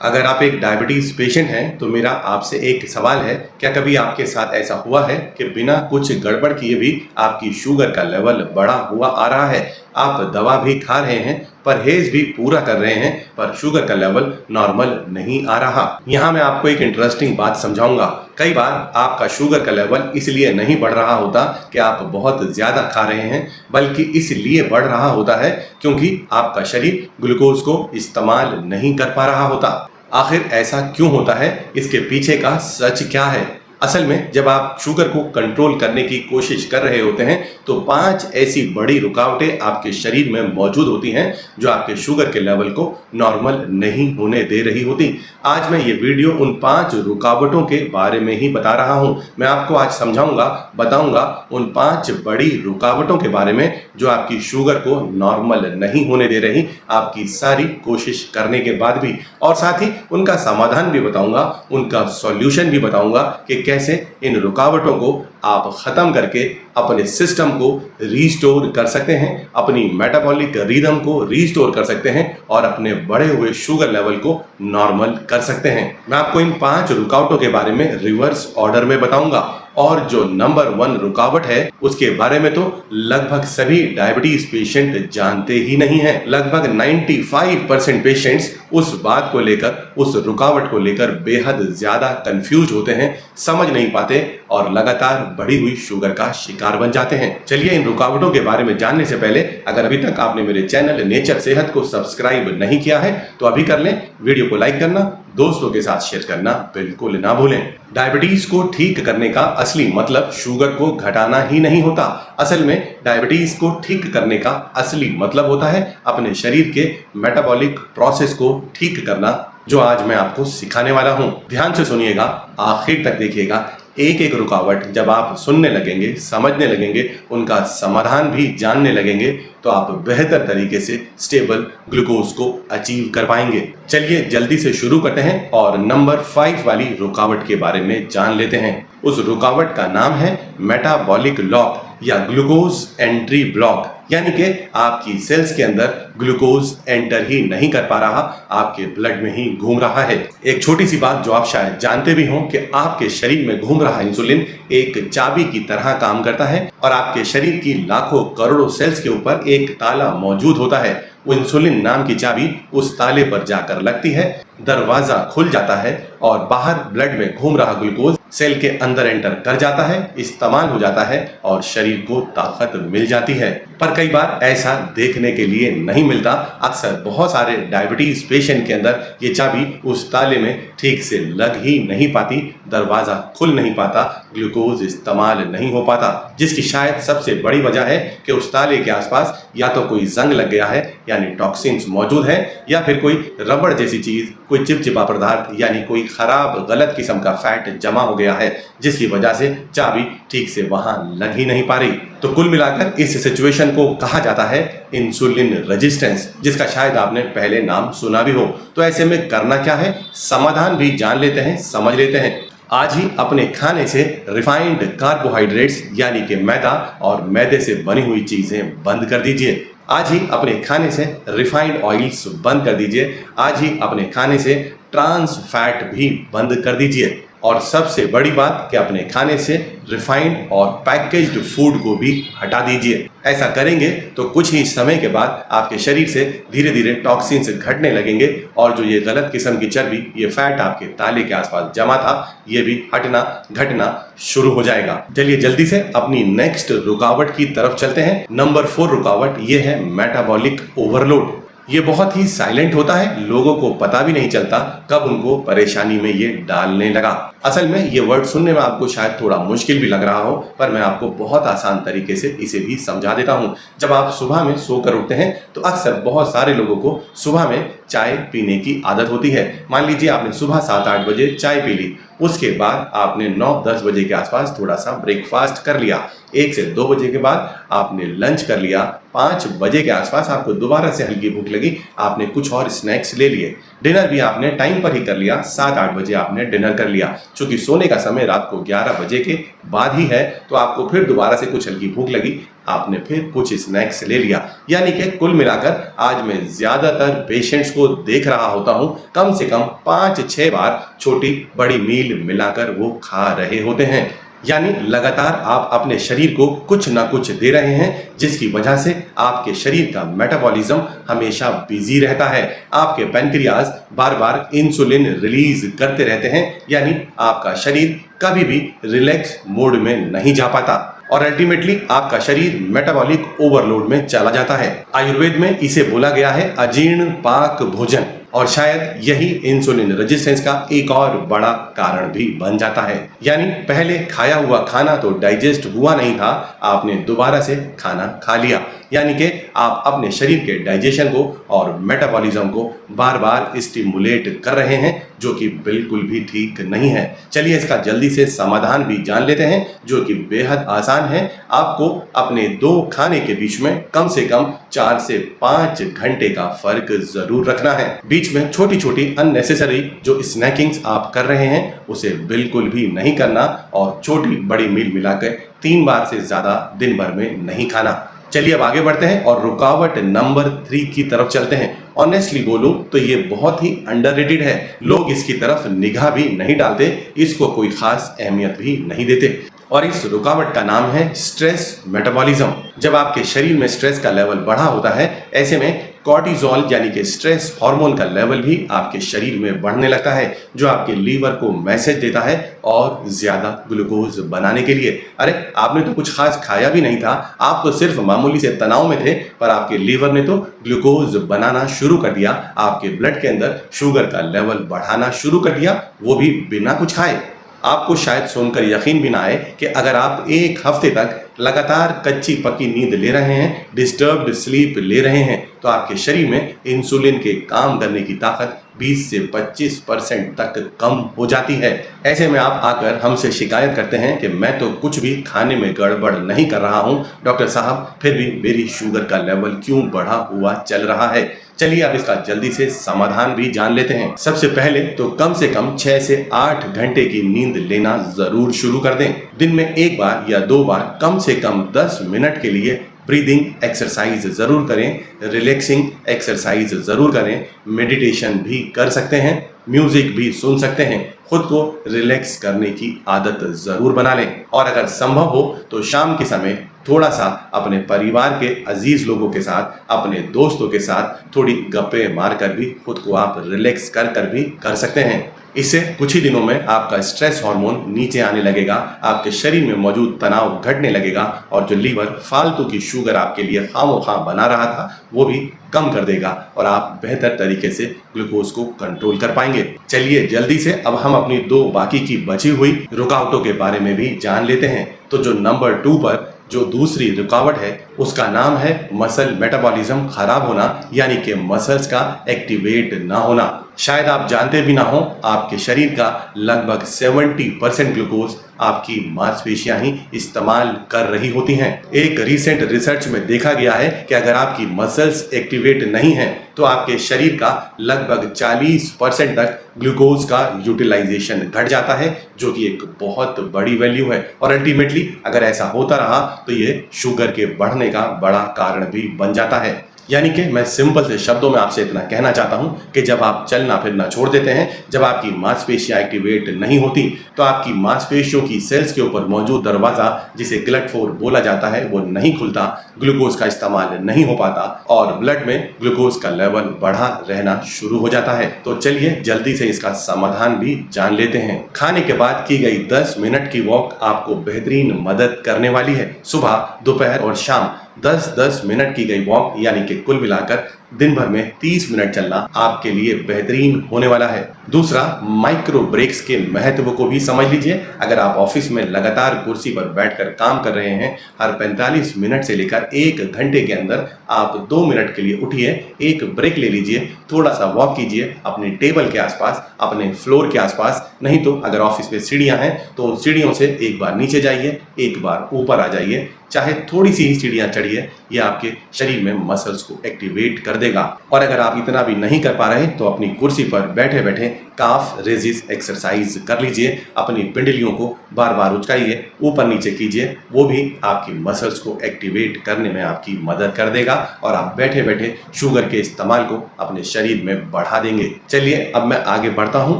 अगर आप एक डायबिटीज पेशेंट हैं तो मेरा आपसे एक सवाल है, क्या कभी आपके साथ ऐसा हुआ है कि बिना कुछ गड़बड़ किए भी आपकी शुगर का लेवल बढ़ा हुआ आ रहा है? आप दवा भी खा रहे हैं, परहेज भी पूरा कर रहे हैं, पर शुगर का लेवल नॉर्मल नहीं आ रहा। यहाँ मैं आपको एक इंटरेस्टिंग बात समझाऊंगा। कई बार आपका शुगर का लेवल इसलिए नहीं बढ़ रहा होता कि आप बहुत ज्यादा खा रहे हैं, बल्कि इसलिए बढ़ रहा होता है क्योंकि आपका शरीर ग्लूकोज को इस्तेमाल नहीं कर पा रहा होता। आखिर ऐसा क्यों होता है? इसके पीछे का सच क्या है? असल में जब आप शुगर को कंट्रोल करने की कोशिश कर रहे होते हैं तो 5 ऐसी बड़ी रुकावटें आपके शरीर में मौजूद होती हैं जो आपके शुगर के लेवल को नॉर्मल नहीं होने दे रही होती। आज मैं ये वीडियो उन 5 रुकावटों के बारे में ही बता रहा हूं। मैं आपको आज समझाऊंगा, बताऊंगा उन 5 बड़ी रुकावटों के बारे में जो आपकी शुगर को नॉर्मल नहीं होने दे रही, आपकी सारी कोशिश करने के बाद भी। और साथ ही उनका समाधान भी बताऊंगा, उनका सॉल्यूशन भी बताऊंगा कि कैसे इन रुकावटों को आप खत्म करके अपने सिस्टम को रीस्टोर कर सकते हैं, अपनी मेटाबॉलिक रिदम को रीस्टोर कर सकते हैं और अपने बढ़े हुए शुगर लेवल को नॉर्मल कर सकते हैं। मैं आपको इन 5 रुकावटों के बारे में रिवर्स ऑर्डर में बताऊंगा। और जो नंबर 1 रुकावट है उसके बारे में तो लगभग सभी डायबिटीज पेशेंट जानते ही नहीं हैं। लगभग 95% पेशेंट्स उस बात को लेकर, उस रुकावट को लेकर बेहद ज्यादा कंफ्यूज होते हैं, समझ नहीं पाते और लगातार बढ़ी हुई शुगर का शिकार बन जाते हैं। चलिए इन रुकावटों के बारे में जानने से पहले अगर अभी तक आपने मेरे चैनल नेचर सेहत को सब्सक्राइब नहीं किया है तो अभी कर लें। वीडियो को लाइक करना, दोस्तों के साथ शेयर करना बिल्कुल ना भूलें। डायबिटीज को ठीक करने का असली मतलब शुगर को घटाना ही नहीं होता। असल में डायबिटीज को ठीक करने का असली मतलब होता है अपने शरीर के मेटाबॉलिक प्रोसेस को ठीक करना, जो आज मैं आपको सिखाने वाला हूं। ध्यान से सुनिएगा, आखिर तक देखिएगा। एक एक रुकावट जब आप सुनने लगेंगे, समझने लगेंगे, उनका समाधान भी जानने लगेंगे तो आप बेहतर तरीके से स्टेबल ग्लूकोज को अचीव कर पाएंगे। चलिए जल्दी से शुरू करते हैं और नंबर 5 वाली रुकावट के बारे में जान लेते हैं। उस रुकावट का नाम है मेटाबॉलिक लॉक या ग्लूकोज एंट्री ब्लॉक, यानी कि आपकी सेल्स के अंदर ग्लूकोज एंटर ही नहीं कर पा रहा, आपके ब्लड में ही घूम रहा है। एक छोटी सी बात जो आप शायद जानते भी हों कि आपके शरीर में घूम रहा इंसुलिन एक चाबी की तरह काम करता है और आपके शरीर की लाखों करोड़ों सेल्स के ऊपर एक ताला मौजूद होता है। वो इंसुलिन नाम की चाबी उस ताले पर जाकर लगती है, दरवाजा खुल जाता है और बाहर ब्लड में घूम रहा ग्लूकोज सेल के अंदर एंटर कर जाता है, इस्तेमाल हो जाता है और शरीर को ताकत मिल जाती है। पर कई बार ऐसा देखने के लिए नहीं मिलता। अक्सर बहुत सारे डायबिटीज पेशेंट के अंदर ये चाबी उस ताले में ठीक से लग ही नहीं पाती, दरवाजा खुल नहीं पाता, ग्लूकोज इस्तेमाल नहीं हो पाता, जिसकी शायद सबसे बड़ी वजह है कि उस ताले के आसपास या तो कोई जंग लग गया है यानी टॉक्सिन्स मौजूद है, या फिर कोई रबड़ जैसी चीज, कोई चिपचिपा पदार्थ यानी कोई खराब गलत किस्म का फैट जमा हो गया है, जिसकी वजह से चाबी ठीक से वहां लग ही नहीं पा रही। तो कुल मिलाकर इस सिचुएशन को कहा जाता है इंसुलिन रेजिस्टेंस, जिसका शायद आपने पहले नाम सुना भी हो। तो ऐसे में करना क्या है, समाधान भी जान लेते हैं, समझ लेते हैं। आज ही अपने खाने से रिफाइंड कार्बोहाइड्रेट्स यानी कि मैदा और मैदे से बनी हुई चीजें बंद कर दीजिए। आज ही अपने खाने से रिफाइंड ऑयल्स बंद कर दीजिए। आज ही अपने खाने से ट्रांस फैट भी बंद कर दीजिए। और सबसे बड़ी बात कि अपने खाने से रिफाइंड और पैकेज्ड फूड को भी हटा दीजिए। ऐसा करेंगे तो कुछ ही समय के बाद आपके शरीर से धीरे धीरे टॉक्सिन्स घटने लगेंगे और जो ये गलत किस्म की चर्बी, ये फैट आपके ताले के आसपास जमा था, ये भी हटना घटना शुरू हो जाएगा। चलिए जल्दी से अपनी नेक्स्ट रुकावट की तरफ चलते हैं। नंबर 4 रुकावट ये है मेटाबॉलिक ओवरलोड। ये बहुत ही साइलेंट होता है, लोगों को पता भी नहीं चलता कब उनको परेशानी में ये डालने लगा। असल में ये वर्ड सुनने में आपको शायद थोड़ा मुश्किल भी लग रहा हो, पर मैं आपको बहुत आसान तरीके से इसे भी समझा देता हूँ। जब आप सुबह में सोकर उठते हैं तो अक्सर बहुत सारे लोगों को सुबह में चाय पीने की आदत होती है। मान लीजिए आपने सुबह 7-8 बजे चाय पी ली, उसके बाद आपने 9-10 बजे के आसपास थोड़ा सा ब्रेकफास्ट कर लिया, 1 से 2 बजे के बाद आपने लंच कर लिया, 5 बजे के आसपास आपको दोबारा से हल्की भूख लगी, आपने कुछ और स्नैक्स ले लिए। डिनर भी आपने टाइम पर ही कर लिया, 7-8 बजे आपने डिनर कर लिया। चूंकि सोने का समय रात को 11 बजे के बाद ही है, तो आपको फिर दोबारा से कुछ हल्की भूख लगी, आपने फिर कुछ स्नैक्स ले लिया। यानी कि कुल मिलाकर आज मैं ज्यादातर पेशेंट्स को देख रहा होता हूं, कम से कम 5-6 बार छोटी बड़ी मील मिलाकर वो खा रहे होते हैं। यानी लगातार आप अपने शरीर को कुछ ना कुछ दे रहे हैं, जिसकी वजह से आपके शरीर का मेटाबॉलिज्म हमेशा बिजी रहता है। आपके पैनक्रियाज बार बार इंसुलिन रिलीज करते रहते हैं, यानी आपका शरीर कभी भी रिलैक्स मोड में नहीं जा पाता और अल्टीमेटली आपका शरीर मेटाबॉलिक ओवरलोड में चला जाता है। आयुर्वेद में इसे बोला गया है अजीर्ण पाक भोजन, और शायद यही इंसुलिन रेजिस्टेंस का एक और बड़ा कारण भी बन जाता है। यानी पहले खाया हुआ खाना तो डाइजेस्ट हुआ नहीं था, आपने दोबारा से खाना खा लिया, यानी कि आप अपने शरीर के डाइजेशन को और मेटाबॉलिज्म को बार बार स्टिमुलेट कर रहे हैं, जो कि बिल्कुल भी ठीक नहीं है। चलिए इसका जल्दी से समाधान भी जान लेते हैं, जो कि बेहद आसान है। आपको अपने 2 खाने के बीच में कम से कम 4 से 5 घंटे का फर्क जरूर रखना है। बीच में छोटी छोटी अननेसेसरी जो स्नैकिंग्स आप कर रहे हैं उसे बिल्कुल भी नहीं करना, और छोटी बड़ी मील मिलाकर 3 बार से ज्यादा दिन भर में नहीं खाना। चलिए अब आगे बढ़ते हैं और रुकावट नंबर 3 की तरफ चलते हैं। ऑनेस्टली बोलूं तो ये बहुत ही अंडररेटेड है, लोग इसकी तरफ निगाह भी नहीं डालते, इसको कोई खास अहमियत भी नहीं देते, और इस रुकावट का नाम है स्ट्रेस मेटाबॉलिज्म। जब आपके शरीर में स्ट्रेस का लेवल बढ़ा होता है, ऐसे में कॉर्टिसोल यानी कि स्ट्रेस हार्मोन का लेवल भी आपके शरीर में बढ़ने लगता है, जो आपके लीवर को मैसेज देता है और ज्यादा ग्लूकोज बनाने के लिए। अरे आपने तो कुछ खास खाया भी नहीं था, आप तो सिर्फ मामूली से तनाव में थे, पर आपके लीवर ने तो ग्लूकोज बनाना शुरू कर दिया, आपके ब्लड के अंदर शुगर का लेवल बढ़ाना शुरू कर दिया, वो भी बिना कुछ खाए। आपको शायद सुनकर यकीन भी ना आए कि अगर आप 1 हफ्ते तक लगातार कच्ची पक्की नींद ले रहे हैं, डिस्टर्ब्ड स्लीप ले रहे हैं, तो आपके शरीर में इंसुलिन के काम करने की ताकत 20 से 25% तक कम हो जाती है। ऐसे में आप आकर हमसे शिकायत करते हैं कि मैं तो कुछ भी खाने में गड़बड़ नहीं कर रहा हूं डॉक्टर साहब, फिर भी मेरी शुगर का लेवल क्यों बढ़ा हुआ चल रहा है। चलिए अब इसका जल्दी से समाधान भी जान लेते हैं। सबसे पहले तो कम से कम 6 से 8 घंटे की नींद लेना जरूर शुरू कर दें। दिन में 1 बार या 2 बार कम से कम 10 मिनट के लिए ब्रीदिंग एक्सरसाइज जरूर करें, रिलैक्सिंग एक्सरसाइज जरूर करें, मेडिटेशन भी कर सकते हैं, म्यूजिक भी सुन सकते हैं, खुद को रिलैक्स करने की आदत जरूर बना लें, और अगर संभव हो तो शाम के समय थोड़ा सा अपने परिवार के अजीज लोगों के साथ, अपने दोस्तों के साथ थोड़ी गप्पे मारकर भी खुद को आप रिलैक्स कर भी कर सकते हैं। इससे कुछ ही दिनों में आपका स्ट्रेस हार्मोन नीचे आने लगेगा, आपके शरीर में मौजूद तनाव घटने लगेगा, और जो लीवर फालतू की शुगर आपके लिए खामोखा बना रहा था वो भी कम कर देगा, और आप बेहतर तरीके से ग्लूकोज को कंट्रोल कर पाएंगे। चलिए जल्दी से अब हम अपनी 2 बाकी की बची हुई रुकावटों के बारे में भी जान लेते हैं। तो जो नंबर 2 पर जो दूसरी रुकावट है उसका नाम है मसल मेटाबॉलिज्म खराब होना, यानी कि मसल्स का एक्टिवेट ना होना। शायद आप जानते भी ना हो, आपके शरीर का लगभग 70% ग्लूकोज आपकी मांसपेशियां ही इस्तेमाल कर रही होती हैं। एक रिसेंट रिसर्च में देखा गया है कि अगर आपकी मसल्स एक्टिवेट नहीं है तो आपके शरीर का लगभग 40% तक ग्लूकोज का यूटिलाइजेशन घट जाता है, जो कि एक बहुत बड़ी वैल्यू है, और अल्टीमेटली अगर ऐसा होता रहा तो ये शुगर के बढ़ने का बड़ा कारण भी बन जाता है। यानी कि मैं सिंपल से शब्दों में आपसे इतना कहना चाहता हूं कि जब आप चलना फिरना छोड़ देते हैं, जब आपकी मांसपेशियां एक्टिवेट नहीं होती, तो आपकी मांसपेशियों की सेल्स के ऊपर मौजूद दरवाजा जिसे GLUT4 बोला जाता है वो नहीं खुलता, ग्लूकोज का इस्तेमाल नहीं हो पाता, और ब्लड में ग्लूकोज का लेवल बढ़ा रहना शुरू हो जाता है। तो चलिए जल्दी से इसका समाधान भी जान लेते हैं। खाने के बाद की गई 10 मिनट की वॉक आपको बेहतरीन मदद करने वाली है। सुबह, दोपहर और शाम 10-10 मिनट की गई वॉक, यानी कि कुल मिलाकर दिन भर में 30 मिनट चलना आपके लिए बेहतरीन होने वाला है। दूसरा, माइक्रो ब्रेक्स के महत्व को भी समझ लीजिए। अगर आप ऑफिस में लगातार कुर्सी पर बैठकर काम कर रहे हैं, हर 45 मिनट से लेकर 1 घंटे के अंदर आप 2 मिनट के लिए उठिए, एक ब्रेक ले लीजिए, थोड़ा सा वॉक कीजिए अपने टेबल के आसपास, अपने फ्लोर के आसपास, नहीं तो अगर ऑफिस में सीढ़ियां हैं तो सीढ़ियों से एक बार नीचे जाइए, एक बार ऊपर आ जाइए, चाहे थोड़ी सी ही सीढ़ियां चढ़िए, ये आपके शरीर में मसल्स को एक्टिवेट कर देगा। और अगर आप इतना भी नहीं कर पा रहे तो अपनी कुर्सी पर बैठे बैठे काफ रेजिस एक्सरसाइज कर लीजिए। अपनी पिंडलियों को बार बार उचकाइए, ऊपर नीचे कीजिए, वो भी आपकी मसल्स को एक्टिवेट करने में आपकी मदद कर देगा और आप बैठे बैठे शुगर के इस्तेमाल को अपने शरीर में बढ़ा देंगे। चलिए अब मैं आगे बढ़ता हूं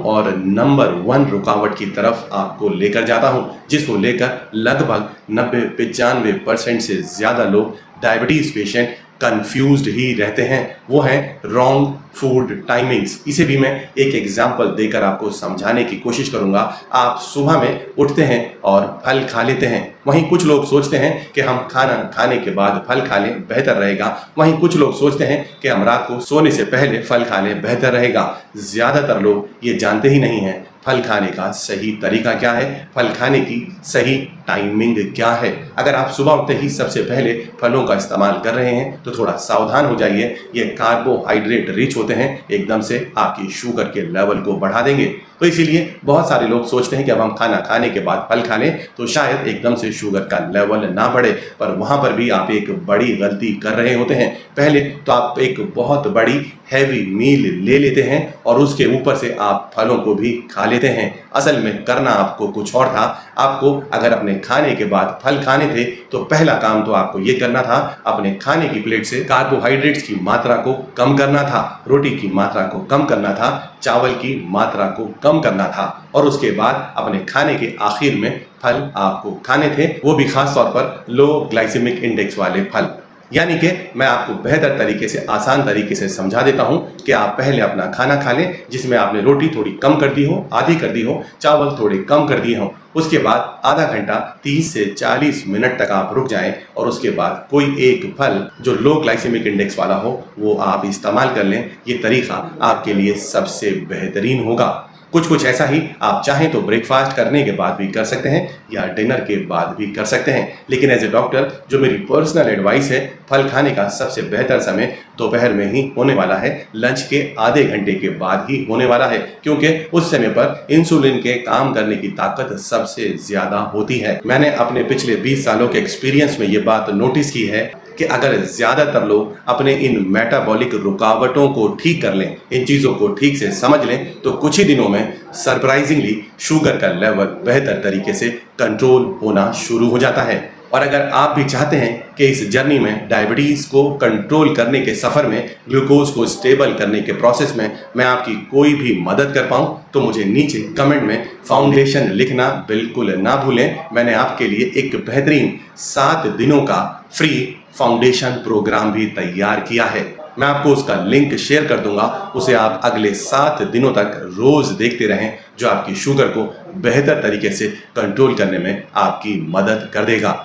और नंबर 1 रुकावट की तरफ आपको लेकर जाता हूं, जिसको लेकर लगभग 90-95% से ज्यादा लोग डायबिटीज पेशेंट कंफ्यूज्ड ही रहते हैं। वो है रॉन्ग फूड टाइमिंग्स। इसे भी मैं एक एग्जांपल देकर आपको समझाने की कोशिश करूंगा। आप सुबह में उठते हैं और फल खा लेते हैं, वहीं कुछ लोग सोचते हैं कि हम खाना खाने के बाद फल खा लें बेहतर रहेगा, वहीं कुछ लोग सोचते हैं कि हम रात को सोने से पहले फल खा लें बेहतर रहेगा। ज्यादातर लोग ये जानते ही नहीं हैं फल खाने का सही तरीका क्या है, फल खाने की सही टाइमिंग क्या है। अगर आप सुबह उठते ही सबसे पहले फलों का इस्तेमाल कर रहे हैं तो थोड़ा सावधान हो जाइए। ये कार्बोहाइड्रेट रिच होते हैं, एकदम से आपकी शुगर के लेवल को बढ़ा देंगे। तो इसीलिए बहुत सारे लोग सोचते हैं कि अब हम खाना खाने के बाद फल खा लें तो शायद एकदम से शुगर का लेवल ना बढ़े, पर वहां पर भी आप एक बड़ी गलती कर रहे होते हैं। पहले तो आप एक बहुत बड़ी हैवी मील ले लेते हैं और उसके ऊपर से आप फलों को भी खा लेते हैं। असल में करना आपको कुछ और था। आपको अगर अपने खाने के बाद फल खाने थे तो पहला काम तो आपको ये करना था, अपने खाने की प्लेट से कार्बोहाइड्रेट्स की मात्रा को कम करना था, रोटी की मात्रा को कम करना था, चावल की मात्रा को कम करना था और उसके बाद अपने खाने के आखिर में फल आपको खाने थे, वो भी खास तौर पर लो ग्लाइसेमिक इंडेक्स वाले फल। यानी कि मैं आपको बेहतर तरीके से, आसान तरीके से समझा देता हूं कि आप पहले अपना खाना खा लें जिसमें आपने रोटी थोड़ी कम कर दी हो, आधी कर दी हो, चावल थोड़े कम कर दिए हों। उसके बाद आधा घंटा 30 से 40 मिनट तक आप रुक जाएं और उसके बाद कोई एक फल जो लो ग्लाइसेमिक इंडेक्स वाला हो वो आप इस्तेमाल कर लें। ये तरीका आपके लिए सबसे बेहतरीन होगा। कुछ ऐसा ही आप चाहें तो ब्रेकफास्ट करने के बाद भी कर सकते हैं या डिनर के बाद भी कर सकते हैं, लेकिन एज ए डॉक्टर जो मेरी पर्सनल एडवाइस है, फल खाने का सबसे बेहतर समय दोपहर में ही होने वाला है, लंच के आधे घंटे के बाद ही होने वाला है, क्योंकि उस समय पर इंसुलिन के काम करने की ताकत सबसे ज्यादा होती है। मैंने अपने पिछले 20 सालों के एक्सपीरियंस में ये बात नोटिस की है कि अगर ज्यादातर लोग अपने इन मेटाबॉलिक रुकावटों को ठीक कर लें, इन चीजों को ठीक से समझ लें, तो कुछ ही दिनों में सरप्राइजिंगली शुगर का लेवल बेहतर तरीके से कंट्रोल होना शुरू हो जाता है। और अगर आप भी चाहते हैं कि इस जर्नी में, डायबिटीज को कंट्रोल करने के सफर में, ग्लूकोज को स्टेबल करने के प्रोसेस में मैं आपकी कोई भी मदद कर पाऊं, तो मुझे नीचे कमेंट में फाउंडेशन लिखना बिल्कुल ना भूलें। मैंने आपके लिए एक बेहतरीन 7 दिनों का फ्री फाउंडेशन प्रोग्राम भी तैयार किया है। मैं आपको उसका लिंक शेयर कर दूंगा, उसे आप अगले 7 दिनों तक रोज देखते रहें, जो आपकी शुगर को बेहतर तरीके से कंट्रोल करने में आपकी मदद कर देगा।